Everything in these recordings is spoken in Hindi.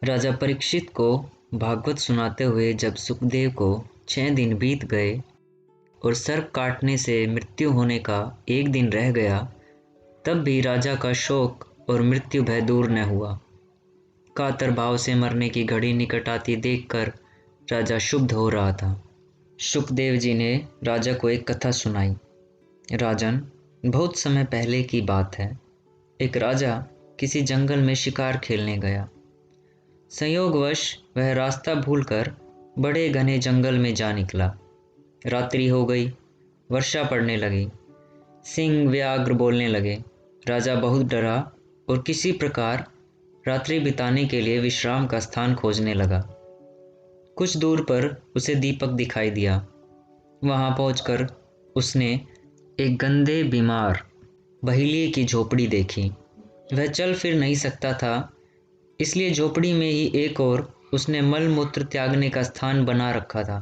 राजा परीक्षित को भागवत सुनाते हुए जब सुखदेव को 6 दिन बीत गए और सर्प काटने से मृत्यु होने का एक दिन रह गया, तब भी राजा का शोक और मृत्यु भय दूर न हुआ। कातर भाव से मरने की घड़ी निकट आती देखकर राजा क्षुब्ध हो रहा था। सुखदेव जी ने राजा को एक कथा सुनाई। राजन, बहुत समय पहले की बात है। एक राजा किसी जंगल में शिकार खेलने गया। संयोगवश वह रास्ता भूलकर बड़े घने जंगल में जा निकला। रात्रि हो गई, वर्षा पड़ने लगी, सिंह व्याघ्र बोलने लगे। राजा बहुत डरा और किसी प्रकार रात्रि बिताने के लिए विश्राम का स्थान खोजने लगा। कुछ दूर पर उसे दीपक दिखाई दिया। वहां पहुंचकर उसने एक गंदे बीमार बहेलिये की झोपड़ी देखी। वह चल फिर नहीं सकता था, इसलिए झोपड़ी में ही एक और उसने मल मूत्र त्यागने का स्थान बना रखा था।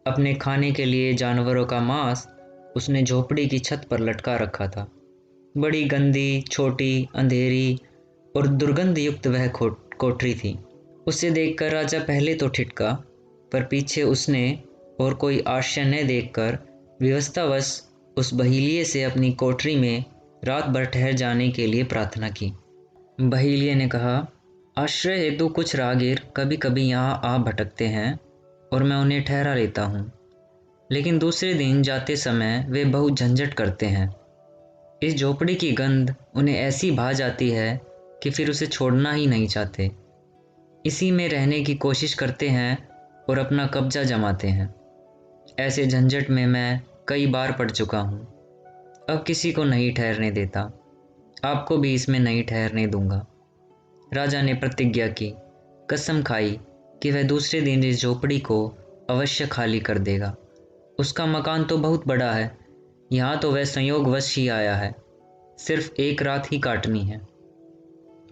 अपने खाने के लिए जानवरों का मांस उसने झोपड़ी की छत पर लटका रखा था। बड़ी गंदी, छोटी, अंधेरी और दुर्गंध युक्त वह कोठरी थी। उसे देखकर राजा पहले तो ठिठका, पर पीछे उसने और कोई आश्रय न देखकर विवशतावश उस बहेलिये से अपनी कोठरी में रात भर ठहर जाने के लिए प्रार्थना की। बहेलिये ने कहा, आश्रय हेतु कुछ राहगीर कभी कभी यहाँ आ भटकते हैं और मैं उन्हें ठहरा लेता हूँ, लेकिन दूसरे दिन जाते समय वे बहुत झंझट करते हैं। इस झोपड़ी की गंध उन्हें ऐसी भा जाती है कि फिर उसे छोड़ना ही नहीं चाहते। इसी में रहने की कोशिश करते हैं और अपना कब्जा जमाते हैं। ऐसे झंझट में मैं कई बार पड़ चुका हूँ। अब किसी को नहीं ठहरने देता, आपको भी इसमें नहीं ठहरने दूंगा। राजा ने प्रतिज्ञा की, कसम खाई कि वह दूसरे दिन इस झोपड़ी को अवश्य खाली कर देगा। उसका मकान तो बहुत बड़ा है, यहाँ तो वह संयोगवश ही आया है, सिर्फ एक रात ही काटनी है।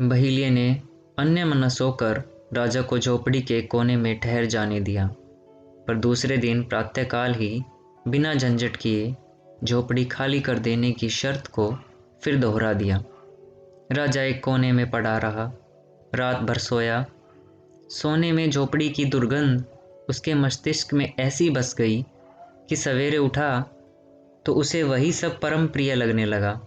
बहेलिये ने अन्यमनस्क होकर राजा को झोपड़ी के कोने में ठहर जाने दिया, पर दूसरे दिन प्रातःकाल ही बिना झंझट किए झोपड़ी खाली कर देने की शर्त को फिर दोहरा दिया। राजा एक कोने में पड़ा रहा, रात भर सोया। सोने में झोपड़ी की दुर्गंध उसके मस्तिष्क में ऐसी बस गई कि सवेरे उठा तो उसे वही सब परम प्रिय लगने लगा।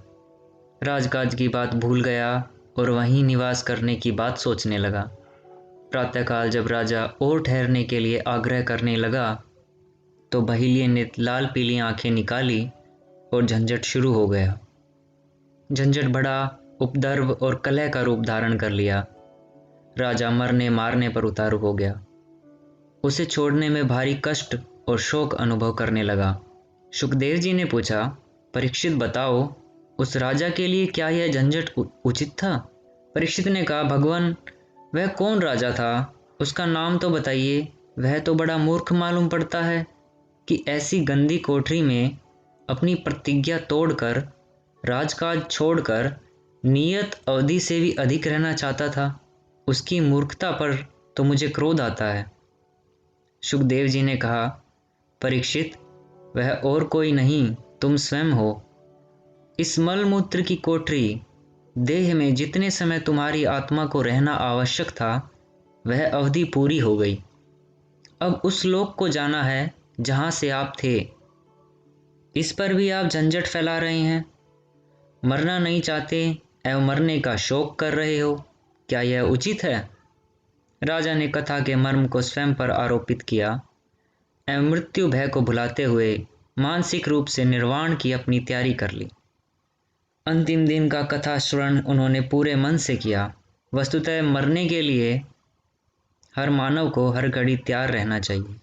राजकाज की बात भूल गया और वहीं निवास करने की बात सोचने लगा। प्रातःकाल जब राजा और ठहरने के लिए आग्रह करने लगा तो बहेलिये ने लाल पीली आंखें निकाली और झंझट शुरू हो गया। झंझट बड़ा उपद्रव और कलह का रूप धारण कर लिया। राजा मरने मारने पर उतारू हो गया। उसे छोड़ने में भारी कष्ट और शोक अनुभव करने लगा। सुखदेव जी ने पूछा, परीक्षित बताओ, उस राजा के लिए क्या यह झंझट उचित था? परीक्षित ने कहा, भगवान, वह कौन राजा था? उसका नाम तो बताइए। वह तो बड़ा मूर्ख मालूम पड़ता है कि ऐसी गंदी कोठरी में अपनी प्रतिज्ञा तोड़कर, राजकाज छोड़कर नियत अवधि से भी अधिक रहना चाहता था। उसकी मूर्खता पर तो मुझे क्रोध आता है। सुखदेव जी ने कहा, परीक्षित, वह और कोई नहीं, तुम स्वयं हो। इस मलमूत्र की कोठरी देह में जितने समय तुम्हारी आत्मा को रहना आवश्यक था, वह अवधि पूरी हो गई। अब उस लोक को जाना है जहां से आप थे। इस पर भी आप झंझट फैला रहे हैं। मरना नहीं चाहते एवं मरने का शोक कर रहे हो, क्या यह उचित है? राजा ने कथा के मर्म को स्वयं पर आरोपित किया एवं मृत्यु भय को भुलाते हुए मानसिक रूप से निर्वाण की अपनी तैयारी कर ली। अंतिम दिन का कथा श्रवण उन्होंने पूरे मन से किया। वस्तुतः मरने के लिए हर मानव को हर घड़ी तैयार रहना चाहिए।